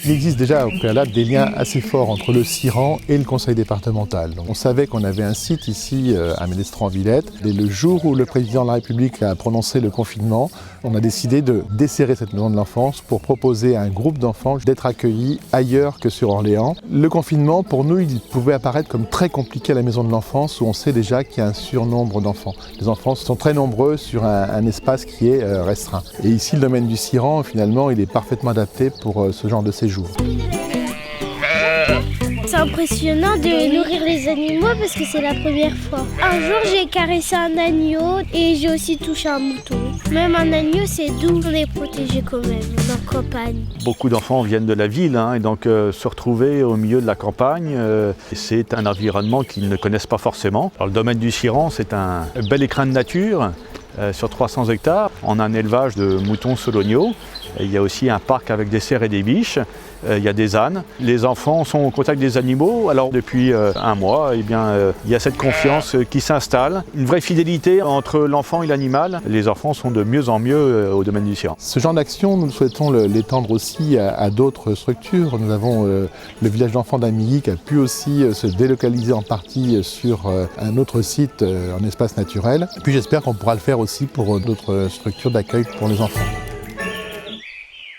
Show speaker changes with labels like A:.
A: Il existe déjà au préalable des liens assez forts entre le CIRAN et le conseil départemental. Donc, on savait qu'on avait un site ici à Ménestran-Villette. Et le jour où le président de la République a prononcé le confinement, on a décidé de desserrer cette maison de l'enfance pour proposer à un groupe d'enfants d'être accueillis ailleurs que sur Orléans. Le confinement, pour nous, il pouvait apparaître comme très compliqué à la maison de l'enfance où on sait déjà qu'il y a un surnombre d'enfants. Les enfants sont très nombreux sur un espace qui est restreint. Et ici, le domaine du CIRAN, finalement, il est parfaitement adapté pour ce genre de séjour.
B: C'est impressionnant de nourrir les animaux parce que c'est la première fois. Un jour, j'ai caressé un agneau et j'ai aussi touché un mouton. Même un agneau, c'est doux. On est protégé quand même, dans la campagne.
C: Beaucoup d'enfants viennent de la ville et donc se retrouver au milieu de la campagne, c'est un environnement qu'ils ne connaissent pas forcément. Alors, le domaine du CIRAN, c'est un bel écrin de nature sur 300 hectares. On a un élevage de moutons soloniaux. Il y a aussi un parc avec des cerfs et des biches. Il y a des ânes. Les enfants sont au contact des animaux. Alors depuis un mois, il y a cette confiance qui s'installe. Une vraie fidélité entre l'enfant et l'animal. Les enfants sont de mieux en mieux au domaine du CIRAN.
A: Ce genre d'action, nous souhaitons l'étendre aussi à d'autres structures. Nous avons le village d'enfants d'Amilly qui a pu aussi se délocaliser en partie sur un autre site en espace naturel. Et puis j'espère qu'on pourra le faire aussi pour d'autres structures d'accueil pour les enfants.